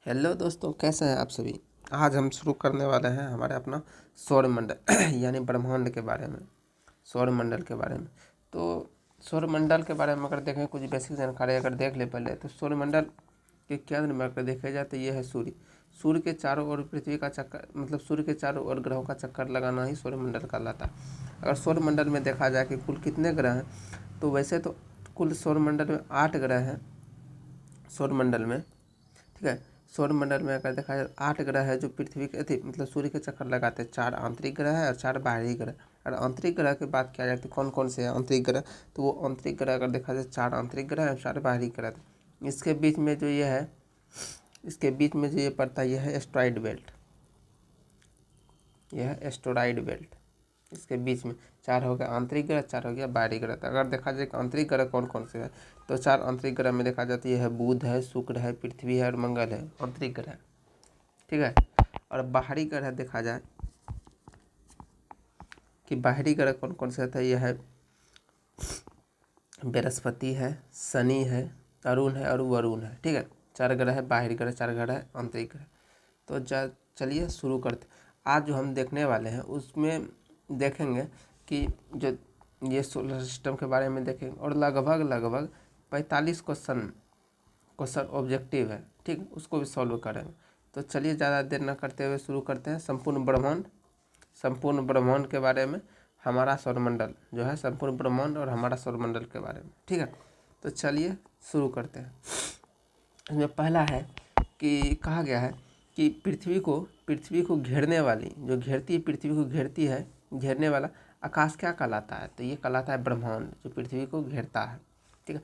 Hello दोस्तों, कैसे हैं आप सभी। आज हम शुरू करने वाले हैं हमारे अपना सौरमंडल यानी ब्रह्मांड के बारे में, सौरमंडल के बारे में। तो सौरमंडल के बारे में अगर देखें, कुछ बेसिक जानकारी अगर देख ले पहले, तो सौरमंडल के केंद्र में अगर देखा जाए तो ये है सूर्य। सूर्य के चारों ओर पृथ्वी का चक्कर, मतलब सूर्य के चारों ओर ग्रहों का चक्कर लगाना ही सौरमंडल कहलाता है। अगर सौरमंडल में देखा जाए कि कुल कितने ग्रह हैं, तो वैसे तो कुल सौरमंडल में 8 ग्रह हैं सौरमंडल में, ठीक है। सौरमंडल में अगर देखा जाए 8 ग्रह है जो पृथ्वी के मतलब सूर्य के चक्कर लगाते हैं। 4 आंतरिक ग्रह है और 4 बाहरी ग्रह। और आंतरिक ग्रह की बात किया जाए तो कौन कौन से हैं आंतरिक ग्रह, तो वो आंतरिक ग्रह अगर देखा जाए 4 आंतरिक ग्रह और 4 बाहरी ग्रह। इसके बीच में जो ये है, इसके बीच में जो ये पड़ता है, यह है एस्ट्रॉइड बेल्ट। यह है एस्ट्रॉइड बेल्ट। इसके बीच में 4 हो गया आंतरिक ग्रह, 4 हो गया बाहरी ग्रह। तो अगर देखा जाए आंतरिक ग्रह कौन कौन से हैं, तो 4 आंतरिक ग्रह में देखा जाता है यह है बुध है, शुक्र है, पृथ्वी है और मंगल है, आंतरिक ग्रह, ठीक है। और बाहरी ग्रह देखा जाए कि बाहरी ग्रह कौन कौन से थे, यह है बृहस्पति है, शनि है, अरुण है और वरुण है, ठीक है। 4 ग्रह है बाहरी ग्रह, 4 ग्रह है आंतरिक ग्रह। तो चलिए शुरू करते। आज जो हम देखने वाले हैं उसमें देखेंगे कि जो ये सोलर सिस्टम के बारे में देखेंगे, और लगभग 45 क्वेश्चन ऑब्जेक्टिव है, ठीक, उसको भी सॉल्व करेंगे। तो चलिए ज़्यादा देर न करते हुए शुरू करते हैं। संपूर्ण ब्रह्मांड के बारे में, हमारा सौरमंडल जो है, संपूर्ण ब्रह्मांड और हमारा सौरमंडल के बारे में, ठीक है। तो चलिए शुरू करते हैं। इसमें पहला है कि कहा गया है कि पृथ्वी को घेरने वाली, जो घेरती है, पृथ्वी को घेरती है, घेरने वाला आकाश क्या कहलाता है, तो ये कहलाता है ब्रह्मांड, जो पृथ्वी को घेरता है, ठीक है।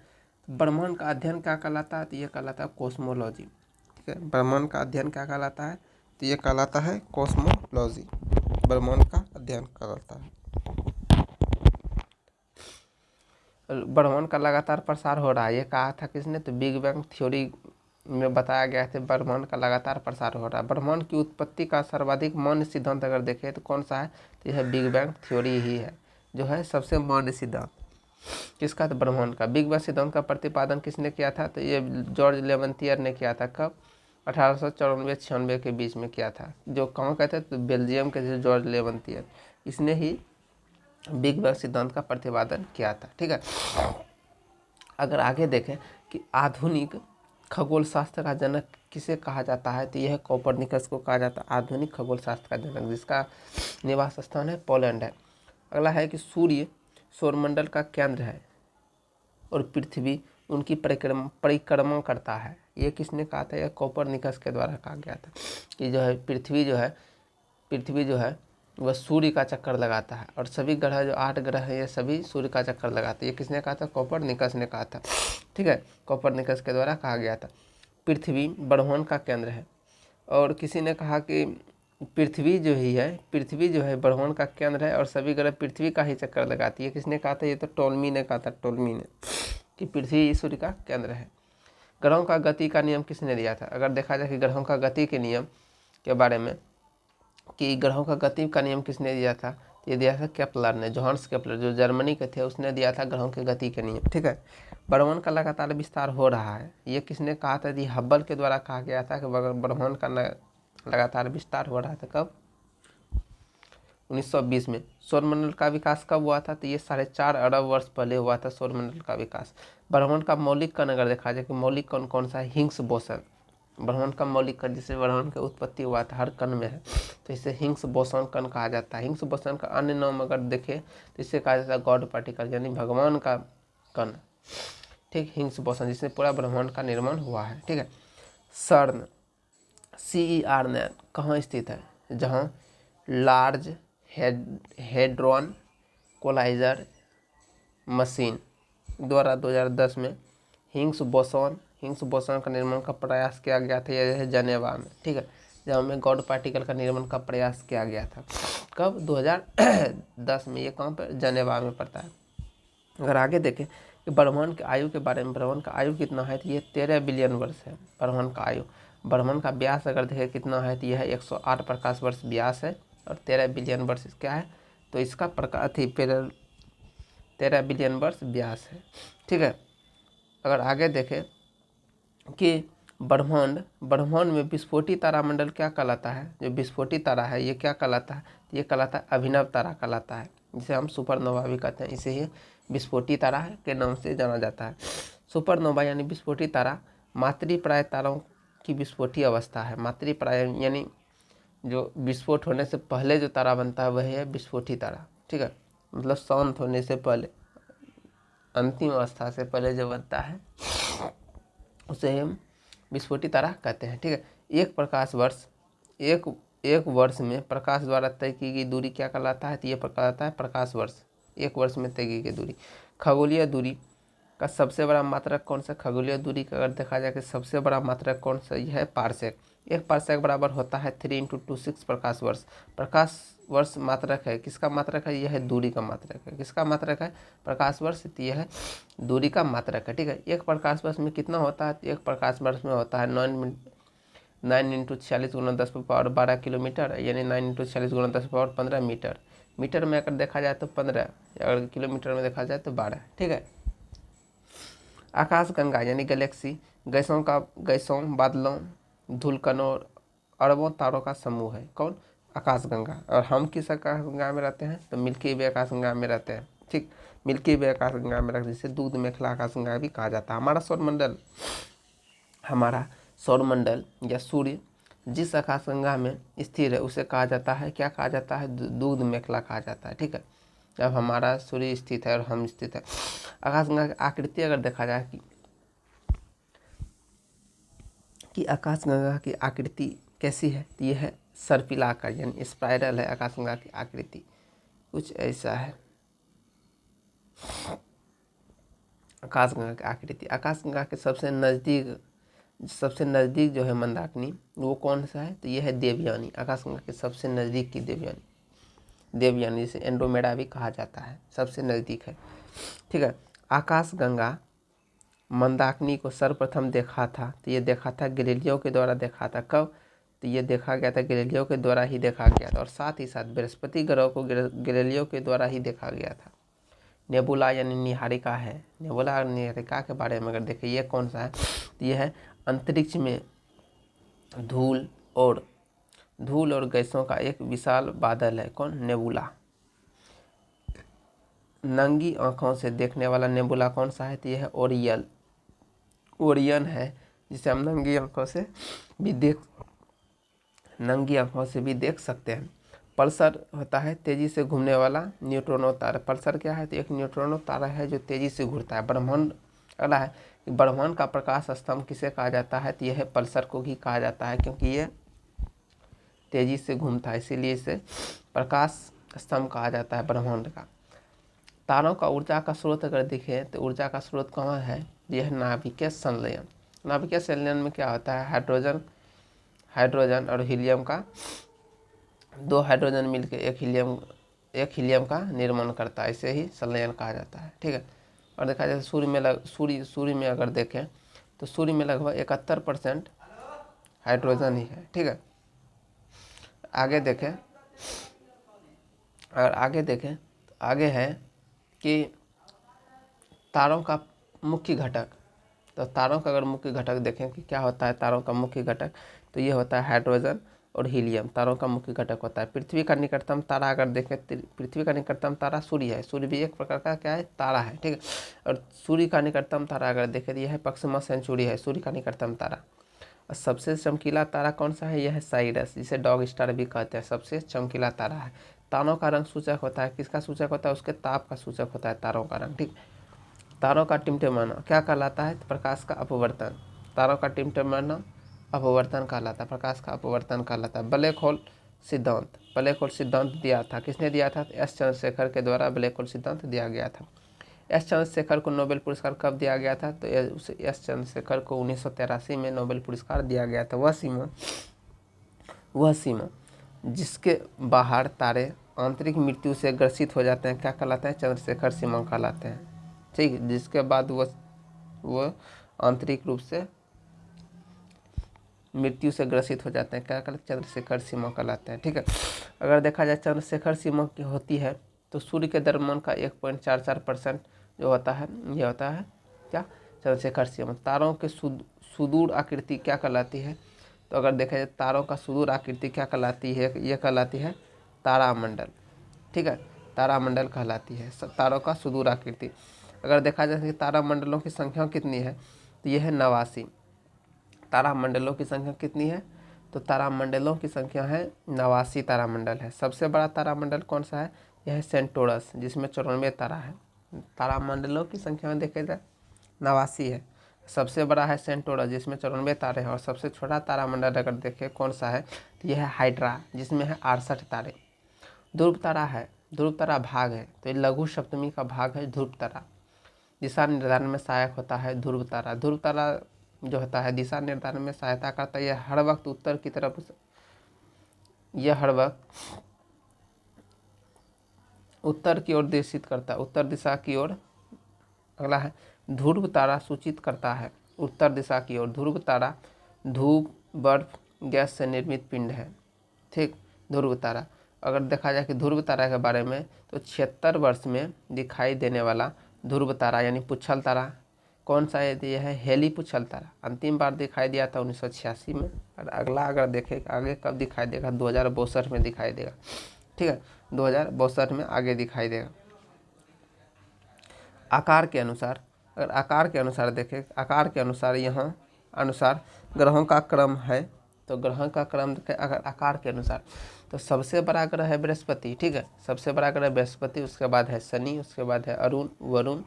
तो ब्रह्मांड का अध्ययन क्या कहलाता है, तो ये कहलाता है कॉस्मोलॉजी, ठीक है। ब्रह्मांड का अध्ययन क्या कहलाता है, तो ये कहलाता है कॉस्मोलॉजी, ब्रह्मांड का अध्ययन कहलाता है। ब्रह्मांड का लगातार प्रसार हो रहा है, ये कहा था किसने, तो बिग बैंग थ्योरी में बताया गया है ब्रह्मांड का लगातार प्रसार हो रहा है। ब्रह्मांड की उत्पत्ति का सर्वाधिक मान्य सिद्धांत अगर देखें तो कौन सा है, तो यह बिग बैंग थ्योरी ही है, जो है सबसे मान्य सिद्धांत किसका, तो ब्रह्मांड का। बिग बैंग सिद्धांत का प्रतिपादन किसने किया था, तो ये जॉर्ज लेवंतियर ने किया था। कब, 1894-96 के बीच में किया था। जो कहाँ कहते हैं, तो बेल्जियम के जॉर्ज लेवंतियर, इसने ही बिग बैंग सिद्धांत का प्रतिपादन किया था, ठीक है। अगर आगे देखें कि आधुनिक खगोल शास्त्र का जनक किसे कहा जाता है, तो यह कोपरनिकस को कहा जाता है आधुनिक खगोल शास्त्र का जनक, जिसका निवास स्थान है पोलैंड है। अगला है कि सूर्य सौरमंडल का केंद्र है और पृथ्वी उनकी परिक्रमा करता है। ये किसने कहा था, यह कोपरनिकस के द्वारा कहा गया था कि जो है पृथ्वी जो है वह सूर्य का चक्कर लगाता है, और सभी ग्रह जो 8 ग्रह हैं ये सभी सूर्य का चक्कर लगाते हैं। ये किसने कहा था, कोपरनिकस ने कहा था, ठीक है। कोपरनिकस के द्वारा कहा गया था। पृथ्वी ब्रह्मांड का केंद्र है, और किसी ने कहा कि पृथ्वी जो है ब्रह्मांड का केंद्र है और सभी ग्रह पृथ्वी का ही चक्कर लगाती है। किसने कहा था, ये तो टोल्मी ने कहा था, टोल्मी ने, कि पृथ्वी सूर्य का केंद्र है। ग्रहों का गति का नियम किसने दिया था, अगर देखा जाए कि ग्रहों का गति के नियम के बारे में, कि ग्रहों का गति का नियम किसने दिया था, ये दिया था केपलर ने, जोहान्स केपलर जो जर्मनी के थे, उसने दिया था ग्रहों के गति के नियम, ठीक है। ब्रह्मांड का लगातार विस्तार हो रहा है, ये किसने कहा था, ये हब्बल के द्वारा कहा गया था कि ब्रह्मांड का लगातार विस्तार हो रहा था। कब, 1920 में। सौरमंडल का विकास कब हुआ था, तो ये 4.5 अरब वर्ष पहले हुआ था सौरमंडल का विकास। ब्रह्मांड का मौलिक कण अगर देखा जाए कि मौलिक कण कौन सा है, हिग्स बोसन। ब्रह्मांड का मौलिक कण जिससे ब्रह्मांड की उत्पत्ति हुआ था, हर कण में है, तो इसे हिग्स बोसन कण कहा जाता है। हिग्स बोसन का अन्य नाम अगर देखें तो इसे कहा जाता है गॉड पार्टिकल, यानी भगवान का कण, ठीक। हिग्स बोसन जिससे पूरा ब्रह्मांड का निर्माण हुआ है, ठीक है। CERN CERN कहाँ स्थित है, जहाँ लार्ज हेड्रॉन कोलाइजर मशीन द्वारा 2010 में हिग्स बोसॉन का निर्माण का प्रयास किया गया था। यह है जनेवा में, ठीक है, जहाँ में गॉड पार्टिकल का निर्माण का प्रयास किया गया था। कब, 2010 में। ये कहाँ पर, जनेवा में पड़ता है। अगर आगे देखें कि ब्रह्मांड के आयु के बारे में, ब्रह्मांड का आयु कितना है, तो ये 13 बिलियन वर्ष है ब्रह्मांड का आयु। ब्रह्मांड का व्यास अगर देखें कितना है, तो यह 108 प्रकाश वर्ष व्यास है, और 13 बिलियन वर्ष क्या है, तो इसका 13 बिलियन वर्ष व्यास है, ठीक है। अगर आगे देखें कि ब्रह्मांड ब्रह्मांड में विस्फोटी तारामंडल क्या कहलाता है? जो विस्फोटी तारा है ये क्या कहलाता है? ये कहलाता है अभिनव तारा कहलाता है, जिसे हम सुपरनोवा भी कहते हैं। इसे ही विस्फोटी तारा के नाम से जाना जाता है। सुपरनोवा यानी विस्फोटी तारा मातृप्राय तारों की विस्फोटी अवस्था है। मातृप्राय यानी जो विस्फोट होने से पहले जो तारा बनता है वही है विस्फोटी तारा, ठीक है। मतलब शांत होने से पहले, अंतिम अवस्था से पहले जो बनता है उसे हम विस्फोटी तारा कहते हैं, ठीक है। एक वर्ष में प्रकाश द्वारा तय की गई दूरी क्या कहलाता है? तो ये कहलाता है प्रकाश वर्ष। एक वर्ष में तय की गई दूरी। खगोलीय दूरी का सबसे बड़ा मात्रक कौन सा? खगोलीय दूरी का अगर देखा जाए कि सबसे बड़ा मात्रक कौन सा? यह है पारसेक। एक पारसेक बराबर होता है 3 × 26 प्रकाश वर्ष। प्रकाश वर्ष मात्रक है, किसका मात्रक है? यह है दूरी का मात्रक है। किसका मात्रक है? प्रकाश वर्ष। यह है दूरी का मात्रक है, ठीक है। एक प्रकाश वर्ष में कितना होता है? एक प्रकाश वर्ष में होता है 9 × 46 × 10⁻12 किलोमीटर, यानी 9 × 46 × 10⁻15 मीटर। मीटर में अगर देखा जाए तो 15, अगर किलोमीटर में देखा जाए तो 12, ठीक है। आकाशगंगा यानी गैलेक्सी गैसों, बादलों, धूलकणों और अरबों तारों का समूह है। कौन? आकाशगंगा। और हम किस आकाशगंगा में रहते हैं? तो मिल्की वे आकाशगंगा में रहते हैं, ठीक। मिल्की वे आकाशगंगा में रहते हैं, जिसे दूध मेखला आकाशगंगा भी कहा जाता है। हमारा सौरमंडल या सूर्य जिस आकाशगंगा में स्थिर है उसे कहा जाता है, क्या कहा जाता है? दूध मेखला कहा जाता है, ठीक है। जब हमारा सूर्य स्थित है और हम स्थित है। आकाशगंगा की आकृति अगर देखा जाए कि आकाशगंगा की आकृति कैसी है, तो यह है सर्पिल आकार यानी स्पाइरल है। आकाशगंगा की आकृति कुछ ऐसा है। आकाशगंगा की आकृति, आकाशगंगा के सबसे नज़दीक जो है मंदाकिनी, वो कौन सा है? तो यह है देवयानी। आकाशगंगा के सबसे नज़दीक की देवयानी जिसे एंड्रोमेडा भी कहा जाता है, सबसे नज़दीक है, ठीक है। आकाशगंगा मंदाकिनी को सर्वप्रथम देखा था, तो ये देखा था गैलीलियो के द्वारा देखा था। कब? तो ये देखा गया था गैलीलियो के द्वारा ही देखा गया था। और साथ ही साथ बृहस्पति ग्रह को गैलीलियो के द्वारा ही देखा गया था। नेबुला यानी निहारिका है। नेबुला और निहारिका के बारे में अगर देखें ये कौन सा है? तो ये है अंतरिक्ष में धूल और गैसों का एक विशाल बादल है। कौन? नेबुला। नंगी आंखों से देखने वाला नेबुला कौन सा है? तो यह है ओरियन है, जिसे हम नंगी आंखों से भी देख सकते हैं। पल्सर होता है तेजी से घूमने वाला न्यूट्रॉनो तारा। पल्सर क्या है? तो एक न्यूट्रॉनो तारा है जो तेजी से घूमता है। ब्रह्मांड अगला है कि ब्रह्मांड का प्रकाश स्तंभ किसे कहा जाता है? तो यह पल्सर को ही कहा जाता है, क्योंकि ये तेजी से घूमता है, इसीलिए इसे प्रकाश स्तंभ कहा जाता है ब्रह्मांड का। तारों का ऊर्जा का स्रोत अगर देखें तो ऊर्जा का स्रोत कहाँ है? यह नाभिकीय संलयन। नाभिकीय संलयन में क्या होता है? हाइड्रोजन और हीलियम का, 2 हाइड्रोजन मिलकर एक हीलियम का निर्माण करता है, इसे ही संलयन कहा जाता है, ठीक है। और देखा जाए सूर्य में अगर देखें तो सूर्य में लगभग 71% हाइड्रोजन ही है, ठीक है। आगे देखें तो आगे है कि तारों का मुख्य घटक। तो तारों का अगर मुख्य घटक देखें कि क्या होता है तारों का मुख्य घटक, तो ये होता है हाइड्रोजन और हीलियम तारों का मुख्य घटक होता है। पृथ्वी का निकटतम तारा अगर देखें, पृथ्वी का निकटतम तारा सूर्य है। सूर्य भी एक प्रकार का क्या है? तारा है, ठीक है। और सूर्य का निकटतम तारा अगर देखें तो यह है प्रॉक्सिमा सेंचुरी है, सूर्य का निकटतम तारा। और सबसे चमकीला तारा कौन सा है? यह है साइरस, जिसे डॉग स्टार भी कहते हैं, सबसे चमकीला तारा है। तारों का रंग सूचक होता है, किसका सूचक होता है? उसके ताप का सूचक होता है तारों का रंग, ठीक। तारों का टिमटिमाना क्या कहलाता है? प्रकाश का अपवर्तन। तारों का टिमटिमाना अपवर्तन कहलाता है, प्रकाश का अपवर्तन कहलाता है। ब्लैक होल सिद्धांत दिया था, किसने दिया था? एस चंद्रशेखर के द्वारा ब्लैक होल सिद्धांत दिया गया था। एस चंद्रशेखर को नोबेल पुरस्कार कब दिया गया था? तो एस चंद्रशेखर को 1983 में नोबेल पुरस्कार दिया गया था। वह सीमा जिसके बाहर तारे आंतरिक मृत्यु से ग्रसित हो जाते हैं क्या कहलाते हैं? चंद्रशेखर सीमा कहलाते हैं, ठीक। जिसके बाद वो आंतरिक रूप से मृत्यु से ग्रसित हो जाते हैं क्या कहलाते हैं? चंद्रशेखर सीमा कहलाते हैं, ठीक है। अगर देखा जाए चंद्रशेखर सीमा की होती है तो सूर्य के द्रव्यमान का 1.44% जो होता है, ये होता है क्या? चंद्रशेखर सीमा। तारों के सुदूर आकृति क्या कहलाती है? तो अगर देखा जाए तारों का सुदूर आकृति क्या कहलाती है? ये कहलाती है तारामंडल। ठीक है, तारामंडल कहलाती है तारों का सुदूर आकृति। अगर देखा जाए कि तारामंडलों की संख्या कितनी है, तो यह है 89। तारामंडलों की संख्या कितनी है? तो तारामंडलों की संख्या है 89 तारामंडल है। सबसे बड़ा तारामंडल कौन सा है? यह है सेंटोरस, जिसमें 94 तारा है। तारामंडलों की संख्या में देखे जाए 89 है। सबसे बड़ा है सेंटोरस, जिसमें 94 तारे हैं। और सबसे छोटा तारामंडल अगर देखें कौन सा है, तो यह है हाइड्रा, जिसमें है 68 तारे। ध्रुव तारा है, ध्रुव तारा भाग है, तो ये लघु सप्तमी का भाग है ध्रुव तारा। दिशा निर्धारण में सहायक होता है ध्रुव तारा। ध्रुव तारा जो होता है दिशा निर्धारण में सहायता करता है। यह हर वक्त उत्तर की तरफ, यह हर वक्त उत्तर की ओर निर्देशित करता है, उत्तर दिशा की ओर। अगला है ध्रुव तारा सूचित करता है उत्तर दिशा की ओर। ध्रुव तारा धूप, बर्फ, गैस से निर्मित पिंड है। ठीक, ध्रुव तारा। अगर देखा जाए कि ध्रुव तारा के बारे में, तो 76 वर्ष में दिखाई देने वाला ध्रुव तारा यानी पुच्छल तारा कौन सा है? यह है हेली पुच्छल तारा। अंतिम बार दिखाई दिया था 1986 में। और अगला अगर देखें आगे कब दिखाई देगा, 2062 में दिखाई देगा। ठीक है, 2062 में आगे दिखाई देगा। आकार के अनुसार, अगर आकार के अनुसार देखें, आकार के अनुसार यहाँ अनुसार ग्रहों का क्रम है। तो ग्रहों का क्रम अगर आकार के अनुसार, तो सबसे बड़ा ग्रह है बृहस्पति। ठीक है, सबसे बड़ा ग्रह बृहस्पति, उसके बाद है शनि, उसके बाद है अरुण, वरुण,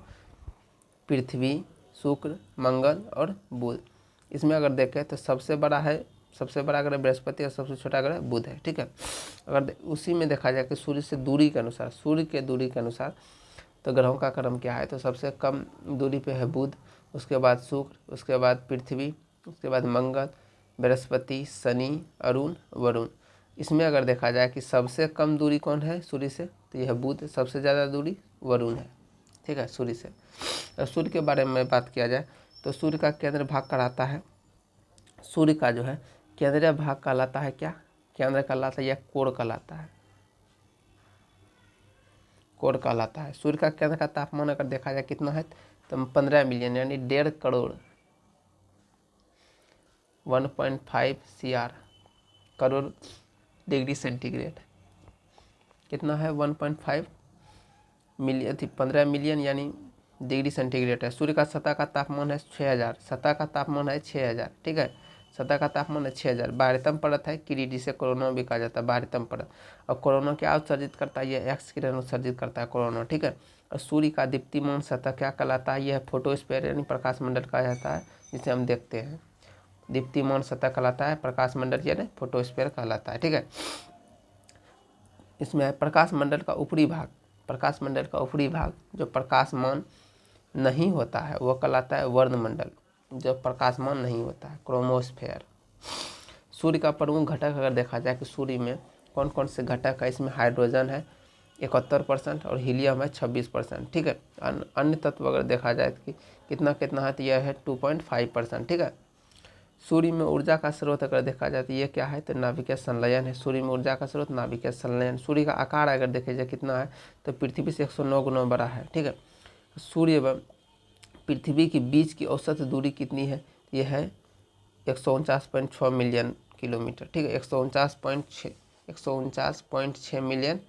पृथ्वी, शुक्र, मंगल और बुध। इसमें अगर देखें तो सबसे बड़ा ग्रह बृहस्पति और सबसे छोटा ग्रह बुध है। ठीक है, अगर उसी में देखा जाए कि सूर्य से दूरी के अनुसार, सूर्य के दूरी के अनुसार तो ग्रहों का क्रम क्या है, तो सबसे कम दूरी पे है बुध, उसके बाद शुक्र, उसके बाद पृथ्वी, उसके बाद मंगल, बृहस्पति, शनि, अरुण, वरुण। इसमें अगर देखा जाए कि सबसे कम दूरी कौन है सूर्य से, तो यह बुध। सबसे ज़्यादा दूरी वरुण है। ठीक है, सूर्य से। और सूर्य के बारे में बात किया जाए तो सूर्य का केंद्र भाग कहलाता है, सूर्य का जो है केंद्रीय भाग कहलाता है क्या? केंद्र कहलाता है या कोर कहलाता है? कोर कहलाता है। सूर्य का केंद्र का तापमान अगर देखा जाए कितना है, तो 15 मिलियन यानी 1.5 crore 1.5 CR crore degree centigrade. कितना है? 1.5 मिलियन, 15 मिलियन यानी डिग्री सेंटीग्रेड है। सूर्य का सतह का तापमान है 6000, सतह का तापमान है 6000। ठीक है, सतह का तापमान है 6000। बाहरीतम परत है किरीट, जिसे कोरोना भी कहा जाता है, बाहरीतम परत। और कोरोना क्या उत्सर्जित करता है? यह एक्स किरण उत्सर्जित करता है कोरोना। ठीक है, और सूर्य का दीप्तिमान सतह क्या कहलाता है? यह फोटोस्फीयर यानी प्रकाश मंडल कहा जाता है, जिसे हम देखते हैं। दीप्तिमान सतह कहलाता है प्रकाश मंडल यानी फोटोस्फीयर कहलाता है। ठीक है, इसमें प्रकाश मंडल का ऊपरी भाग, प्रकाश मंडल का ऊपरी भाग जो प्रकाशमान नहीं होता है वो कहलाता है वर्णमंडल, जो प्रकाशमान नहीं होता है, क्रोमोस्फेयर। सूर्य का प्रमुख घटक अगर देखा जाए कि सूर्य में कौन कौन से घटक है, इसमें हाइड्रोजन है 71% और हीलियम है 26%। ठीक है, अन्य तत्व अगर देखा जाए कि कितना कितना है, तो यह है 2.5%। ठीक है, सूर्य में ऊर्जा का स्रोत अगर देखा जाए तो ये क्या है, तो नाभिकीय संलयन है। सूर्य में ऊर्जा का स्रोत नाभिकीय संलयन। सूर्य का आकार अगर देखे जाए कितना है, तो पृथ्वी से 109 गुना बड़ा है। ठीक है, सूर्य व पृथ्वी के बीच की औसत दूरी कितनी है? यह है 149.6 मिलियन किलोमीटर। ठीक है, 149.6 मिलियन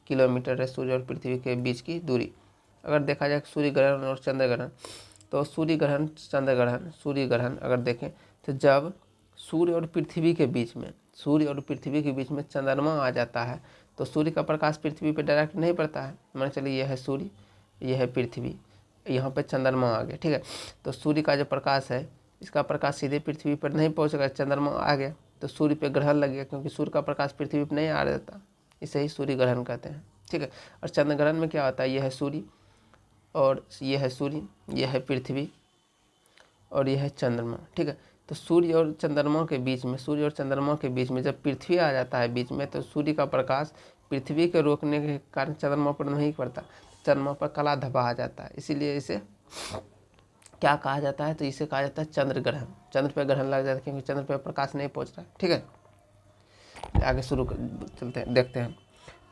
किलोमीटर है सूर्य और पृथ्वी के बीच की दूरी। अगर देखा जाए सूर्य ग्रहण और चंद्र ग्रहण, तो सूर्य ग्रहण, चंद्र ग्रहण, सूर्य ग्रहण अगर देखें तो जब सूर्य और पृथ्वी के बीच में, सूर्य और पृथ्वी के बीच में चंद्रमा आ जाता है, तो सूर्य का प्रकाश पृथ्वी पर डायरेक्ट नहीं पड़ता है। मान चलिए यह है सूर्य, यह है पृथ्वी, यहाँ पे चंद्रमा आ गया। ठीक है, तो सूर्य का जो प्रकाश है, इसका प्रकाश सीधे पृथ्वी पर नहीं पहुँचेगा, चंद्रमा आ गया तो सूर्य पे ग्रहण लग गया, क्योंकि सूर्य का प्रकाश पृथ्वी पर नहीं आ रहता, इसे ही सूर्य ग्रहण कहते हैं। ठीक है, और चंद्र ग्रहण में क्या होता है, यह है सूर्य और यह है सूर्य, यह है पृथ्वी और यह है चंद्रमा। ठीक है, तो सूर्य और चंद्रमा के बीच में, सूर्य और चंद्रमा के बीच में जब पृथ्वी आ जाता है बीच में, तो सूर्य का प्रकाश पृथ्वी के रोकने के कारण चंद्रमा पर नहीं पड़ता, चंद्रमा पर काला धब्बा आ जाता है। इसीलिए इसे क्या कहा जाता है, तो इसे कहा जाता है चंद्र ग्रहण। चंद्र पर ग्रहण लग जाता है क्योंकि चंद्र पर प्रकाश नहीं पहुँच रहा। ठीक है, आगे चलते हैं, देखते हैं।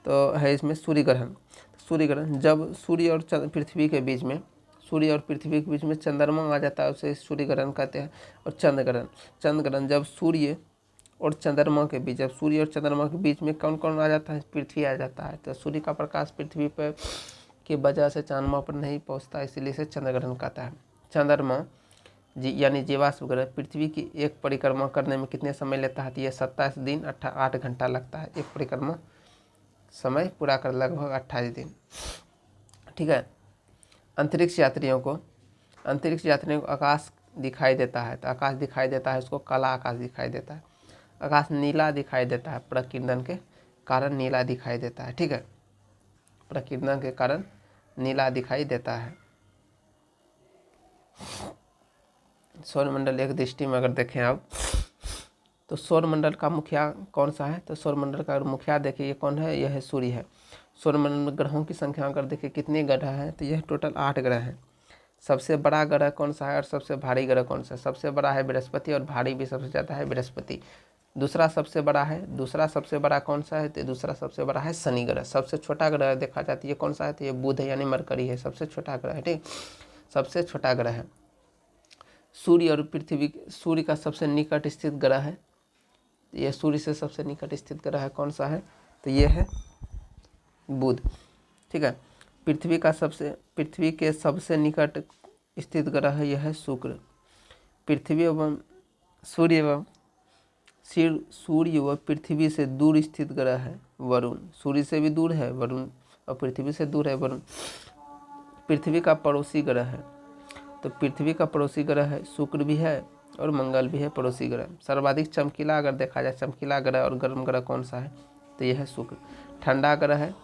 तो है इसमें सूर्य ग्रहण। सूर्य ग्रहण जब सूर्य और पृथ्वी के बीच में, सूर्य और पृथ्वी के बीच में चंद्रमा आ जाता है उसे सूर्य ग्रहण कहते हैं। और चंद्र ग्रहण जब सूर्य और चंद्रमा के बीच, जब सूर्य और चंद्रमा के बीच में कौन कौन आ जाता है, पृथ्वी आ जाता है। तो सूर्य का प्रकाश पृथ्वी पर की वजह से चंद्रमा पर नहीं पहुंचता, इसीलिए इसे चंद्र ग्रहण कहता है। चंद्रमा यानी जीवाश्म ग्रह पृथ्वी की एक परिक्रमा करने में कितने समय लेता है, तो ये 27 दिन 8 घंटा लगता है एक परिक्रमा समय पूरा कर, लगभग 28 दिन। ठीक है। अंतरिक्ष यात्रियों को आकाश दिखाई देता है, तो आकाश दिखाई देता है उसको काला आकाश दिखाई देता है। आकाश नीला दिखाई देता है, प्रकीर्णन के कारण नीला दिखाई देता है। ठीक है, प्रकीर्णन के कारण नीला दिखाई देता है। सौरमंडल एक दृष्टि में अगर देखें आप, तो सौरमंडल का मुखिया कौन सा है, तो सौरमंडल का मुखिया देखिए ये कौन है, यह है सूर्य है। सौरमंडल में ग्रहों की संख्या अगर देखिए कितने ग्रह हैं, तो यह टोटल 8 ग्रह हैं। सबसे बड़ा ग्रह कौन सा है और सबसे भारी ग्रह कौन सा है, सबसे बड़ा है बृहस्पति और भारी भी सबसे ज़्यादा है बृहस्पति। दूसरा सबसे बड़ा कौन सा है, तो दूसरा सबसे बड़ा है शनि ग्रह। सबसे छोटा ग्रह देखा जाता है ये कौन सा है, तो ये बुध है यानी मरकरी है, सबसे छोटा ग्रह है। ठीक, सबसे छोटा ग्रह है। सूर्य और पृथ्वी, सूर्य का सबसे निकट स्थित ग्रह है, ये सूर्य से सबसे निकट स्थित ग्रह है कौन सा है, तो ये है बुध। ठीक है। पृथ्वी के सबसे निकट स्थित ग्रह है यह है शुक्र। पृथ्वी एवं सूर्य व पृथ्वी से दूर स्थित ग्रह है वरुण। सूर्य से भी दूर है वरुण और पृथ्वी से दूर है वरुण। पृथ्वी का पड़ोसी ग्रह है, तो पृथ्वी का पड़ोसी ग्रह है शुक्र भी है और मंगल भी है पड़ोसी ग्रह। सर्वाधिक चमकीला अगर देखा जाए, चमकीला ग्रह और गर्म ग्रह कौन सा है, तो यह है शुक्र। ठंडा ग्रह है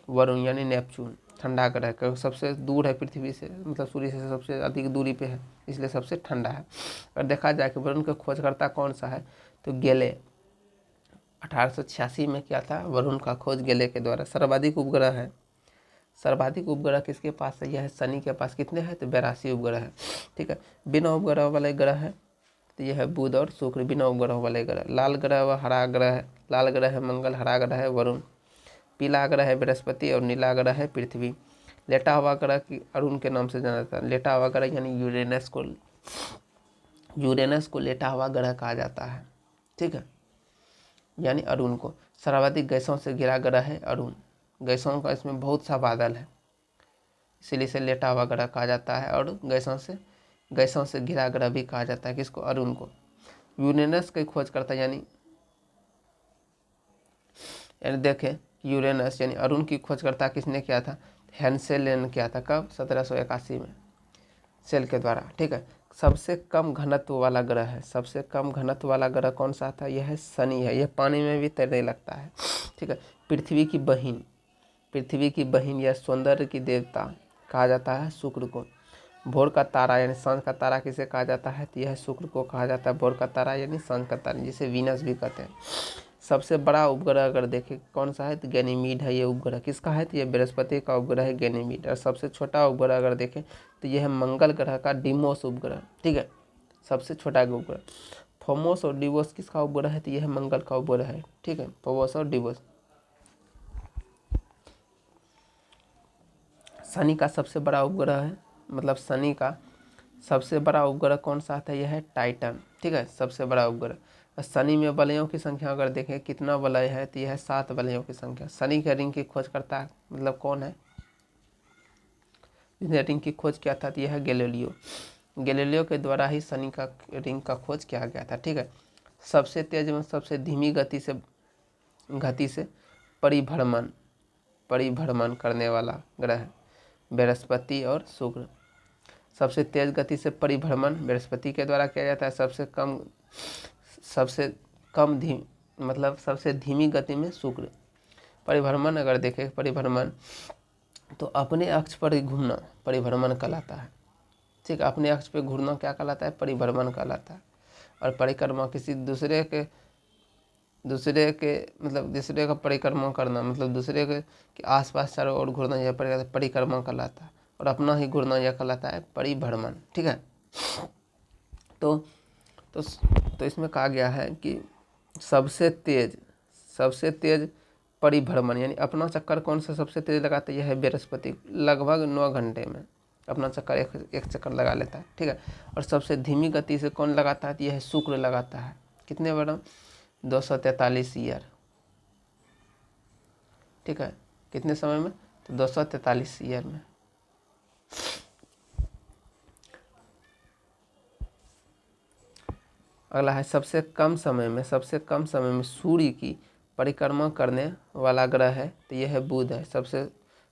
वरुण यानी नेपच्यून, ठंडा ग्रह है, सबसे दूर है पृथ्वी से, मतलब सूर्य से सबसे अधिक दूरी पे है, इसलिए सबसे ठंडा है। अगर देखा जाए कि वरुण का खोजकर्ता कौन सा है, तो गेले 1886 में किया था वरुण का खोज गेले के द्वारा। सर्वाधिक उपग्रह है, सर्वाधिक उपग्रह किसके पास है, यह है शनि के पास। कितने हैं, तो 82 उपग्रह है। ठीक है। बिना उपग्रह वाले ग्रह है, तो यह है बुध और शुक्र, बिना उपग्रह वाले ग्रह। लाल ग्रह व हरा ग्रह है, लाल ग्रह है मंगल, हरा ग्रह है वरुण, पीला ग्रह है बृहस्पति और नीला ग्रह है पृथ्वी। लेटा हुआ ग्रह की अरुण के नाम से जाना जाता है। लेटा हुआ ग्रह यानी यूरेनस को लेटा हुआ ग्रह कहा जाता है। ठीक है, यानी अरुण को। सर्वाधिक गैसों से घिरा ग्रह है अरुण, गैसों का इसमें बहुत सा बादल है, इसीलिए इसे लेटा हुआ ग्रह कहा जाता है। और गैसों से घिरा ग्रह भी कहा जाता है किसको, अरुण को। यूरेनस की खोज करता यानी देखें यूरेनस यानी अरुण की खोजकर्ता किसने किया था, हेंसेल ने किया था। कब, 1781 में, सेल के द्वारा। ठीक है। सबसे कम घनत्व वाला ग्रह है, सबसे कम घनत्व वाला ग्रह कौन सा था, यह है शनि है, यह पानी में भी तैरने लगता है। ठीक है। पृथ्वी की बहिन या सौंदर्य की देवता कहा जाता है शुक्र को। भोर का तारा यानी सांझ का तारा किसे कहा जाता है, तो यह शुक्र को कहा जाता है भोर का तारा यानी सांझ का तारा, जिसे वीनस भी कहते हैं। सबसे बड़ा उपग्रह अगर देखें कौन सा है, तो गैनीमीड है। ये उपग्रह किसका है, तो ये बृहस्पति का उपग्रह है गैनीमीड। और सबसे छोटा उपग्रह अगर देखें तो यह है मंगल ग्रह का डिमोस उपग्रह। ठीक है, सबसे छोटा उपग्रह। फोमोस और डिवोस किसका उपग्रह है, तो यह मंगल का उपग्रह है। ठीक है, फोमोस और डिवोस। शनि का सबसे बड़ा उपग्रह है, मतलब शनि का सबसे बड़ा उपग्रह कौन सा था, यह है टाइटन। ठीक है, सबसे बड़ा उपग्रह। शनि में वलयों की संख्या अगर देखें कितना वलय है, तो यह है 7 वलयों की संख्या। शनि के रिंग की खोज करता मतलब कौन है, जिसने रिंग की खोज किया था, तो यह है गैलीलियो के द्वारा ही शनि का रिंग का खोज किया गया था। ठीक है। सबसे तेज एवं सबसे धीमी गति से परिभ्रमण करने वाला ग्रह बृहस्पति और शुक्र। सबसे तेज गति से परिभ्रमण बृहस्पति के द्वारा किया जाता है। सबसे धीमी गति में शुक्र। परिभ्रमण अगर देखें, परिभ्रमण तो अपने अक्ष पर ही घूमना परिभ्रमण कहलाता है। ठीक, अपने अक्ष पे घूमना क्या कहलाता है, परिभ्रमण कहलाता है। और परिक्रमा किसी दूसरे का परिक्रमा करना, मतलब दूसरे के आसपास चारों ओर घूरना, यह परिक्रमा कहलाता है। और अपना ही घूरना यह कहलाता है परिभ्रमण। ठीक है। तो इसमें कहा गया है कि सबसे तेज परिभ्रमण यानी अपना चक्कर कौन सा सबसे तेज लगाता है, यह है बृहस्पति, लगभग 9 घंटे में अपना चक्कर एक चक्कर लगा लेता है, ठीक है। और सबसे धीमी गति से कौन लगाता है? तो यह शुक्र लगाता है। कितने मैडम? 243 ईयर, ठीक है। कितने समय में? तो 243 ईयर में। अगला है सबसे कम समय में सूर्य की परिक्रमा करने वाला ग्रह है, तो यह है बुध है। सबसे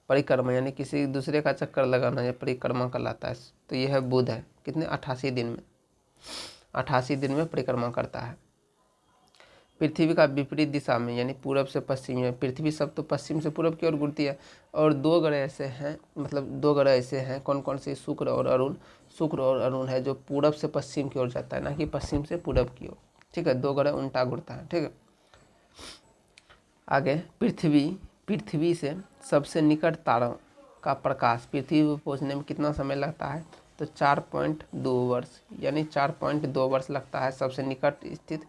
परिक्रमा यानी किसी दूसरे का चक्कर लगाना या परिक्रमा कहलाता है, तो यह है बुध है। कितने? 88 दिन में, 88 दिन में परिक्रमा करता है। पृथ्वी का विपरीत दिशा में यानी पूरब से पश्चिम में, पृथ्वी सब तो पश्चिम से पूरब की ओर घूमती है। और दो ग्रह ऐसे हैं, मतलब दो ग्रह ऐसे हैं, कौन कौन से? शुक्र और अरुण। शुक्र और अरुण है जो पूरब से पश्चिम की ओर जाता है, ना कि पश्चिम से पूरब की ओर, ठीक है। दो ग्रह उल्टा घूमता है, ठीक है। आगे पृथ्वी से सबसे निकट तारों का प्रकाश पृथ्वी पर पहुँचने में कितना समय लगता है? तो 4.2 वर्ष, यानी 4.2 वर्ष लगता है सबसे निकट स्थित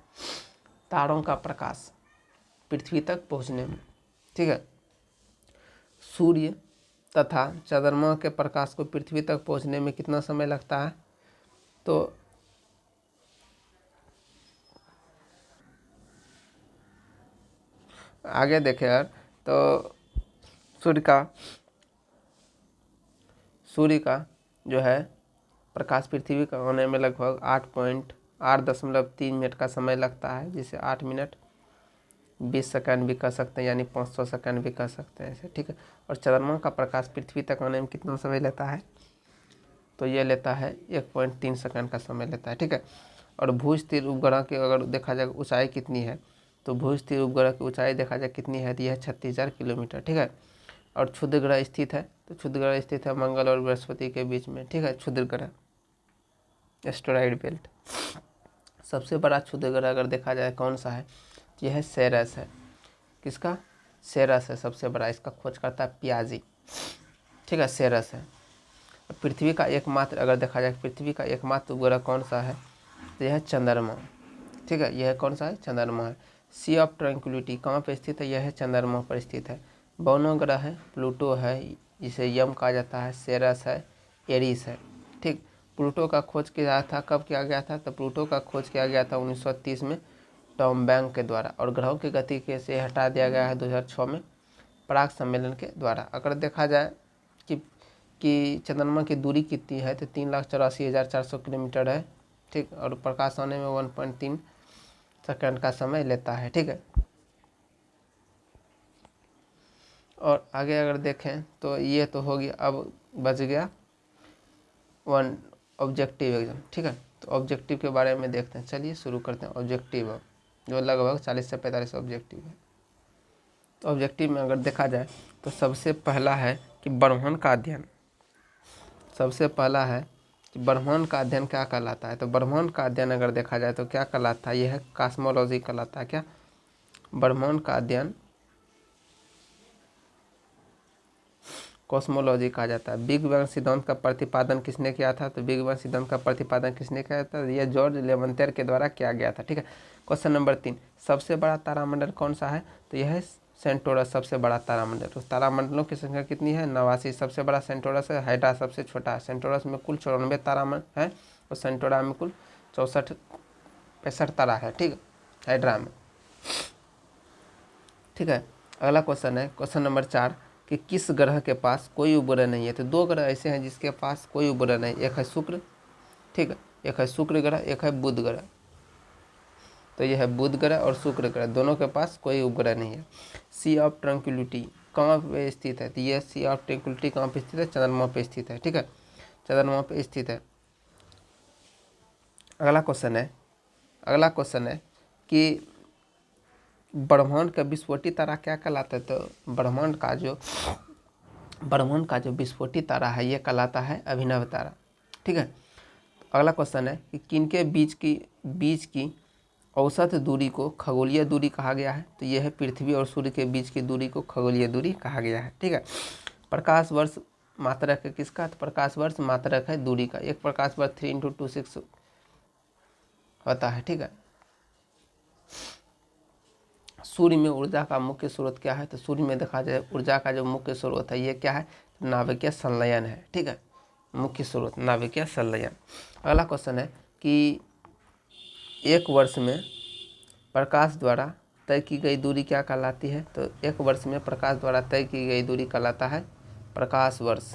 तारों का प्रकाश पृथ्वी तक पहुंचने में, ठीक है। सूर्य तथा चंद्रमा के प्रकाश को पृथ्वी तक पहुंचने में कितना समय लगता है? तो आगे देखें यार, तो सूर्य का जो है प्रकाश पृथ्वी का होने में लगभग 8.3 मिनट का समय लगता है, जिसे 8 मिनट 20 सेकंड भी कह सकते हैं, यानी 500 सेकंड भी कह सकते हैं ऐसे, ठीक है। और चंद्रमा का प्रकाश पृथ्वी तक आने में कितना समय लेता है? तो ये लेता है 1.3 सेकंड का समय लेता है, ठीक है। और भू स्थिर उपग्रह की अगर देखा जाए ऊंचाई कितनी है, तो भू स्थिर उपग्रह की ऊंचाई देखा जाए कितनी है, तो यह है 36,000 किलोमीटर, ठीक है। और क्षुद्र ग्रह स्थित है, तो क्षुद्र ग्रह स्थित है मंगल और बृहस्पति के बीच में, ठीक है। क्षुद्र ग्रह एस्टेरॉइड बेल्ट। सबसे बड़ा क्षुद्र ग्रह अगर देखा जाए कौन सा है, तो यह है सेरस है। किसका? सेरस है सबसे बड़ा, इसका खोज करता है पियाजी, ठीक है। सेरस है। पृथ्वी का एकमात्र अगर देखा जाए पृथ्वी का एकमात्र उपग्रह कौन सा है, तो यह है चंद्रमा, ठीक है। यह कौन सा है? चंद्रमा है। सी ऑफ ट्रैंक्विलिटी कहाँ पर स्थित है? यह है चंद्रमा पर स्थित है। बौनों ग्रह है, प्लूटो है, जिसे यम कहा जाता है, सेरस है, एरिस है, ठीक। प्लूटो का खोज किया था, कब किया गया था? तो प्लूटो का खोज किया गया था 1930 में टॉम बैंक के द्वारा, और ग्रहों की गति के से हटा दिया गया है 2006 में प्राग सम्मेलन के द्वारा। अगर देखा जाए कि चंद्रमा की दूरी कितनी है, तो 3,84,400 किलोमीटर है, ठीक। और प्रकाश आने में 1.3 सेकंड का समय लेता है, ठीक है। और आगे अगर देखें तो ये तो हो गया, अब बच गया वन ऑब्जेक्टिव एग्जाम, ठीक है। तो ऑब्जेक्टिव के बारे में देखते हैं, चलिए शुरू करते हैं। ऑब्जेक्टिव अब जो लगभग 40 से 45 ऑब्जेक्टिव है। तो ऑब्जेक्टिव में अगर देखा जाए तो सबसे पहला है कि ब्रह्मांड का अध्ययन। सबसे पहला है कि ब्रह्मांड का अध्ययन क्या कहलाता है? तो ब्रह्मांड का अध्ययन अगर देखा जाए तो क्या कहलाता है? यह है कॉस्मोलॉजी कहलाता है। क्या? ब्रह्मांड का अध्ययन कॉस्मोलॉजी कहा जाता है। बिग बैंग सिद्धांत का प्रतिपादन किसने किया था? तो बिग बैंग सिद्धांत का प्रतिपादन किसने किया था? यह जॉर्ज लेवंतियर के द्वारा किया गया था, ठीक है। क्वेश्चन नंबर 3, सबसे बड़ा तारामंडल कौन सा है? तो यह है सेंटोरस, सबसे बड़ा तारामंडल। तो तारामंडलों की संख्या कितनी है? 89। सबसे बड़ा सेंटोरस है, हाइड्रा सबसे छोटा है। सेंटोरस में कुल 94 तारामंडल है और सेंटोरा में कुल 65 तारा है, ठीक है, हाइड्रा में, ठीक है। अगला क्वेश्चन है क्वेश्चन नंबर 4 कि किस ग्रह के पास कोई उपग्रह नहीं है? तो दो ग्रह ऐसे हैं जिसके पास कोई उपग्रह नहीं, एक है शुक्र, ठीक है, एक है शुक्र ग्रह, एक है बुध ग्रह। तो यह है बुध ग्रह और शुक्र ग्रह, दोनों के पास कोई उपग्रह नहीं है। सी ऑफ ट्रैंक्विलिटी कहाँ पे स्थित है? तो यह सी ऑफ ट्रैंक्विलिटी कहाँ पे स्थित है? चंद्रमा पे स्थित है, ठीक है, चंद्रमा पे स्थित है। अगला क्वेश्चन है कि ब्रह्मांड का विस्फोटी तारा क्या कहलाता है? तो ब्रह्मांड का जो विस्फोटी तारा है ये कहलाता है अभिनव तारा, ठीक है। अगला क्वेश्चन है कि किनके बीच की औसत दूरी को खगोलीय दूरी कहा गया है? तो यह है पृथ्वी और सूर्य के बीच की दूरी को खगोलीय दूरी कहा गया है, ठीक है। प्रकाश वर्ष मात्रक है किसका? तो प्रकाश वर्ष मात्रक है दूरी का। एक प्रकाश वर्ष 3 × 26 होता है, ठीक है। सूर्य में ऊर्जा का मुख्य स्रोत क्या है? तो सूर्य में देखा जाए ऊर्जा का जो मुख्य स्रोत है ये क्या है? नाभिकीय संलयन है, ठीक है। मुख्य स्रोत नाभिकीय संलयन। अगला क्वेश्चन है कि एक वर्ष में प्रकाश द्वारा तय की गई दूरी क्या कहलाती है? तो एक वर्ष में प्रकाश द्वारा तय की गई दूरी कहलाता है प्रकाश वर्ष।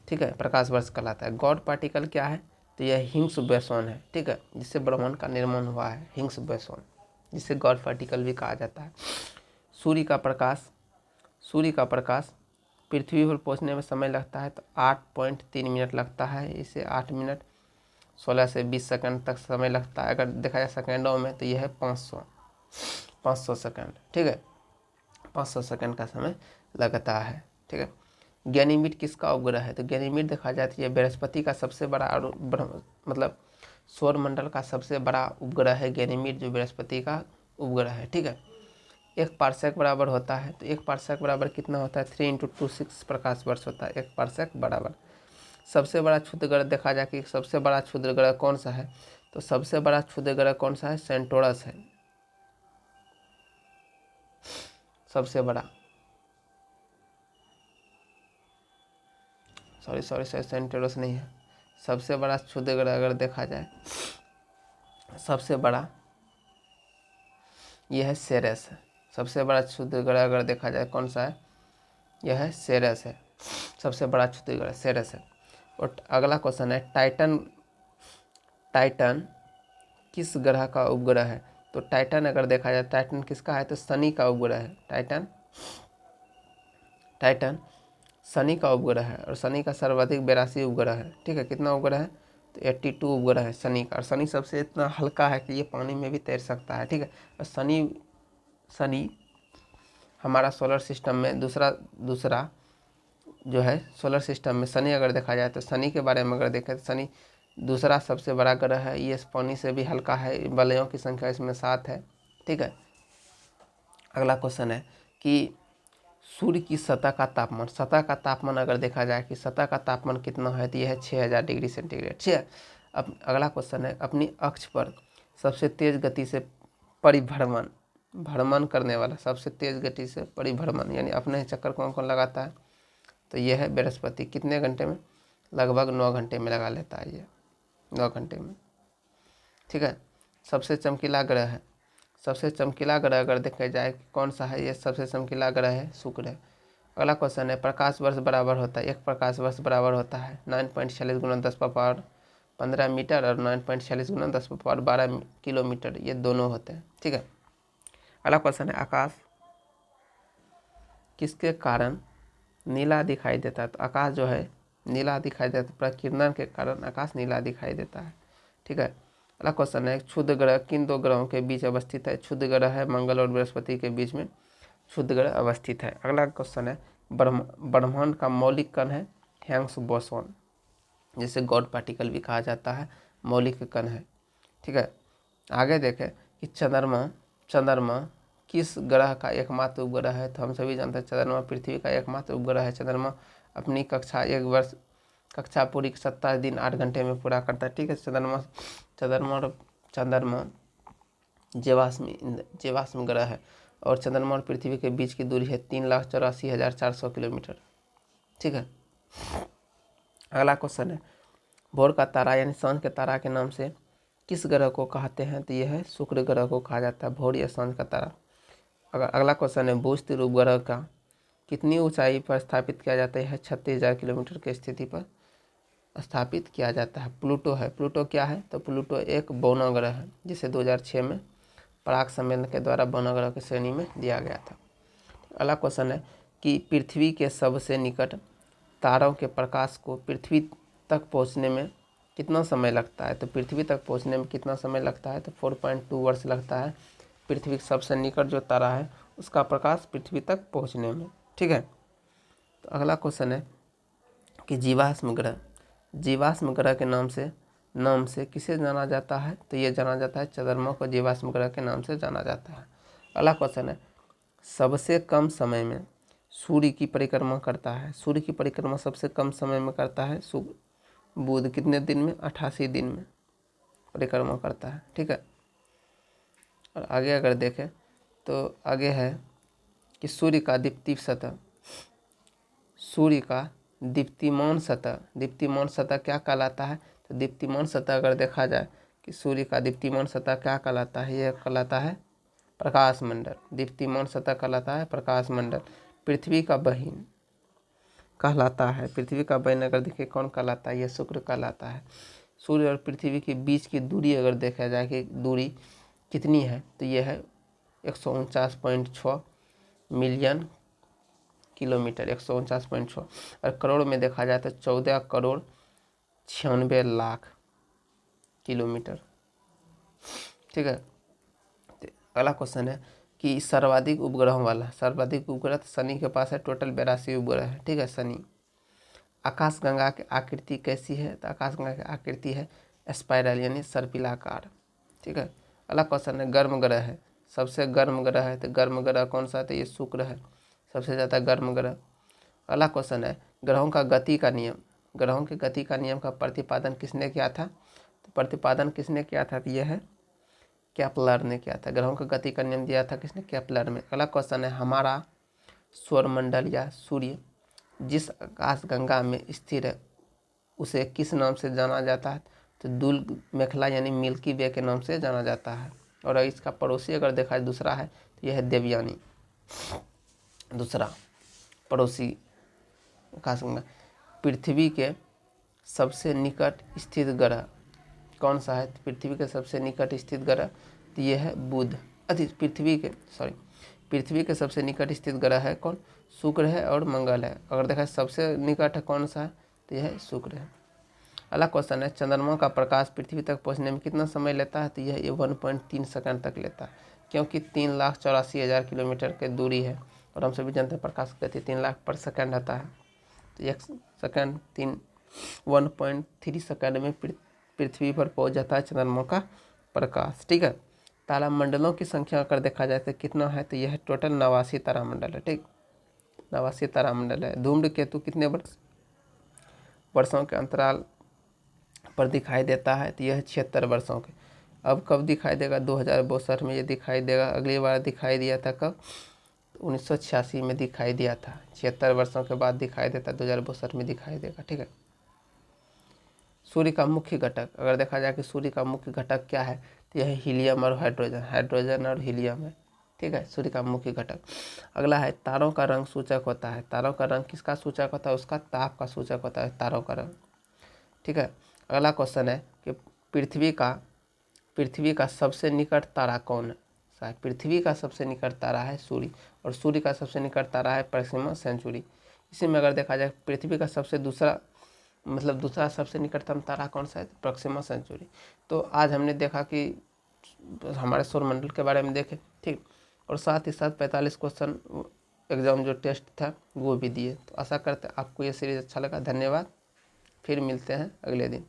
ठीक है, प्रकाश वर्ष कहलाता है। गॉड पार्टिकल क्या है? तो यह हिग्स बोसॉन है। ठीक है, जिससे ब्रह्मांड का निर्माण हुआ है, हिग्स बोसॉन, जिसे गॉड पार्टिकल भी कहा जाता है। सूर्य का प्रकाश, सूर्य का प्रकाश पृथ्वी पर पहुंचने में समय लगता है तो 8.3 मिनट लगता है। इसे 8 मिनट 16 से 20 सेकंड तक समय लगता है। अगर देखा जाए सेकेंडों में तो यह है 500 सेकंड। ठीक है, 500 सेकंड का समय लगता है। ठीक है, गैनीमीड किसका उपग्रह है? तो गैनीमीड देखा जाए तो यह बृहस्पति का सबसे बड़ा और मतलब सौर मंडल का सबसे बड़ा उपग्रह है गैनीमीड, जो बृहस्पति का उपग्रह है। ठीक है, एक पार्सेक बराबर होता है, तो एक पार्सेक बराबर कितना होता है? 3 × 26 प्रकाश वर्ष होता है एक पार्सेक बराबर। सबसे बड़ा क्षुद्र ग्रह देखा जाए कि सबसे बड़ा क्षुद्र ग्रह कौन सा है? तो सबसे बड़ा क्षुद्र ग्रह कौन सा है? सेंटोरस है। सबसे बड़ा, सॉरी सेंटोरस नहीं है। सबसे बड़ा क्षुद्र ग्रह अगर देखा जाए, सबसे बड़ा यह है सेरेस है। सबसे बड़ा क्षुद्र ग्रह अगर देखा जाए कौन सा है? यह है सेरेस है। सबसे बड़ा क्षुद्र ग्रह सेरेस है। और अगला क्वेश्चन है टाइटन, टाइटन किस ग्रह का उपग्रह है? तो टाइटन अगर देखा जाए, टाइटन किसका है? तो शनि का उपग्रह है। टाइटन, टाइटन शनि का उपग्रह है और शनि का सर्वाधिक 82 उपग्रह है। ठीक है, कितना उपग्रह है? तो 82 उपग्रह है शनि का। और शनि सबसे इतना हल्का है कि ये पानी में भी तैर सकता है। ठीक है, और शनि हमारा सोलर सिस्टम में दूसरा जो है सोलर सिस्टम में शनि अगर देखा जाए तो शनि के बारे में अगर देखें तो शनि दूसरा सबसे बड़ा ग्रह है। ये पानी से भी हल्का है, वलयों की संख्या इसमें 7 है। ठीक है, अगला क्वेश्चन है कि सूर्य की सतह का तापमान, सतह का तापमान अगर देखा जाए कि सतह का तापमान कितना है तो यह है 6000 डिग्री सेंटीग्रेड। ठीक है, अब अगला क्वेश्चन है अपनी अक्ष पर सबसे तेज गति से भ्रमण करने वाला, सबसे तेज गति से परिभ्रमण यानी अपने चक्कर कौन कौन लगाता है? तो यह है बृहस्पति। कितने घंटे में? लगभग 9 घंटे में लगा लेता है ये, 9 घंटे में। ठीक है, सबसे चमकीला ग्रह है, सबसे चमकीला ग्रह अगर देखा जाए कौन सा है? ये सबसे चमकीला ग्रह है शुक्र है। अगला क्वेश्चन है प्रकाश वर्ष बराबर होता है, एक प्रकाश वर्ष बराबर होता है 9.46 × 10⁻15 मीटर और 9.46 × 10⁻12 किलोमीटर, ये दोनों होते हैं। ठीक है, अगला क्वेश्चन है आकाश किसके कारण नीला दिखाई देता है? तो आकाश जो है नीला दिखाई देता है, प्रकीर्णन के कारण आकाश नीला दिखाई देता है। ठीक है, अगला क्वेश्चन है क्षुद्र ग्रह किन दो ग्रहों के बीच अवस्थित है? क्षुद्र ग्रह है मंगल और बृहस्पति के बीच में क्षुद्र ग्रह अवस्थित है। अगला क्वेश्चन है ब्रह्मांड का मौलिक कण है हिग्स बोसॉन, जिसे गॉड पार्टिकल भी कहा जाता है, मौलिक कण है। ठीक है, आगे देखें कि चंद्रमा किस ग्रह का एकमात्र उपग्रह है? तो हम सभी जानते हैं चंद्रमा पृथ्वी का एकमात्र उपग्रह है। चंद्रमा अपनी कक्षा पूरी 27 दिन 8 घंटे में पूरा करता है। ठीक है, चंद्रमा जीवाश्म ग्रह है और चंद्रमा और पृथ्वी के बीच की दूरी है 3,84,400 किलोमीटर। ठीक है, अगला क्वेश्चन है भोर का तारा यानी सांझ के तारा के नाम से किस ग्रह को कहते हैं? तो यह है शुक्र ग्रह को कहा जाता है, भोर या सांझ का तारा। अगला क्वेश्चन है भूस्थिर उपग्रह का कितनी ऊंचाई पर स्थापित किया जाता है? 36,000 किलोमीटर की स्थिति पर स्थापित किया जाता है। प्लूटो है, प्लूटो क्या है? तो प्लूटो एक बौना ग्रह है जिसे 2006 में पराग सम्मेलन के द्वारा बौना ग्रह की श्रेणी में दिया गया था। अगला क्वेश्चन है कि पृथ्वी के सबसे निकट तारों के प्रकाश को पृथ्वी तक पहुंचने में कितना समय लगता है? तो पृथ्वी तक पहुंचने में कितना समय लगता है? तो 4.2 वर्ष लगता है पृथ्वी के सबसे निकट जो तारा है उसका प्रकाश पृथ्वी तक पहुंचने में। ठीक है, तो अगला क्वेश्चन है कि जीवाश्म ग्रह के नाम से किसे जाना जाता है? तो ये जाना जाता है चंद्रमा को जीवाश्म ग्रह के नाम से जाना जाता है। अगला क्वेश्चन है सबसे कम समय में सूर्य की परिक्रमा करता है, सूर्य की परिक्रमा सबसे कम समय में करता है बुध। कितने दिन में? 88 दिन में परिक्रमा करता है। ठीक है, और आगे अगर देखें तो आगे है कि सूर्य का दीप्तिमान सतह क्या कहलाता है? तो दीप्तिमान सतह अगर देखा जाए कि सूर्य का दीप्तिमान सतह क्या कहलाता है? यह कहलाता है प्रकाश मंडल। दीप्तिमान सतह कहलाता है प्रकाश मंडल। पृथ्वी का बहिन कहलाता है, पृथ्वी का बहिन अगर देखिए कौन कहलाता है? यह शुक्र कहलाता है। सूर्य और पृथ्वी के बीच की दूरी अगर देखा जाए कि दूरी कितनी है, तो यह है 149.6 मिलियन किलोमीटर, 149.6। और करोड़ में देखा जाए तो 14 करोड़ 96 लाख किलोमीटर। ठीक है। तो अगला क्वेश्चन है कि सर्वाधिक उपग्रहों वाला, सर्वाधिक उपग्रह तो शनि के पास है, टोटल 82 उपग्रह है। ठीक है, शनि। आकाशगंगा की आकृति कैसी है? तो आकाशगंगा की आकृति है स्पाइरल यानी सर्पिलाकार। ठीक है। अगला क्वेश्चन है गर्म ग्रह है, सबसे गर्म ग्रह है, तो गर्म ग्रह कौन सा है? तो ये शुक्र है, सबसे ज़्यादा गर्म ग्रह। अगला क्वेश्चन है ग्रहों का गति का नियम, ग्रहों की गति का नियम का प्रतिपादन किसने किया था? तो प्रतिपादन किसने किया था? तो यह है केपलर ने किया था। ग्रहों का गति का नियम दिया था किसने? केपलर में। अगला क्वेश्चन है हमारा सौरमंडल या सूर्य जिस आकाशगंगा में स्थिर है उसे किस नाम से जाना जाता है? तो दूल मेखला यानी मिल्की वे के नाम से जाना जाता है। और इसका पड़ोसी अगर देखा जाए दूसरा है तो यह है देवयानी, दूसरा पड़ोसी आकाशगंगा। पृथ्वी के सबसे निकट स्थित ग्रह कौन सा है? पृथ्वी के सबसे निकट स्थित ग्रह तो यह है बुध। पृथ्वी के सबसे निकट स्थित ग्रह है कौन? शुक्र है और मंगल है। अगर देखा सबसे निकट है कौन सा है? तो यह शुक्र है। अगला क्वेश्चन है चंद्रमा का प्रकाश पृथ्वी तक पहुंचने में कितना समय लेता है? तो यह 1.3 सेकंड तक लेता है, क्योंकि 3,84,000 किलोमीटर की दूरी है। और हम सभी जानते हैं प्रकाश की गति 3 लाख पर सेकंड आता है, तो 1.3 सेकंड में पृथ्वी पर पहुंच जाता है चंद्रमा का प्रकाश। ठीक है। तारामंडलों की संख्या अगर देखा जाए तो कितना है? तो यह टोटल 89 तारामंडल है। ठीक, 89 तारामंडल है। धूम्रकेतु कितने वर्षों के अंतराल पर दिखाई देता है? तो यह 76 वर्षों के। अब कब दिखाई देगा? 2062 में ये दिखाई देगा। अगली बार दिखाई दिया था कब? 1986 में दिखाई दिया था। 76 वर्षों के बाद दिखाई देता, 2062 में दिखाई देगा। ठीक है। सूर्य का मुख्य घटक अगर देखा जाए कि सूर्य का मुख्य घटक क्या है? तो यह हीलियम और हाइड्रोजन और हीलियम है। ठीक है, सूर्य का मुख्य घटक। अगला है तारों का रंग सूचक होता है। तारों का रंग किसका सूचक होता है? उसका ताप का सूचक होता है तारों का रंग। ठीक है। अगला क्वेश्चन है कि पृथ्वी का सबसे निकट तारा कौन है? पृथ्वी का सबसे निकट तारा है सूर्य, और सूर्य का सबसे निकट तारा है प्रॉक्सिमा सेंचुरी। इसी में अगर देखा जाए पृथ्वी का दूसरा सबसे निकटतम तारा कौन सा है? Proxima Centauri. तो आज हमने देखा कि हमारे सौरमंडल के बारे में देखे। ठीक, और साथ ही साथ 45 क्वेश्चन एग्जाम जो टेस्ट था वो भी दिए। तो आशा करते हैं आपको ये सीरीज़ अच्छा लगा। धन्यवाद, फिर मिलते हैं अगले दिन।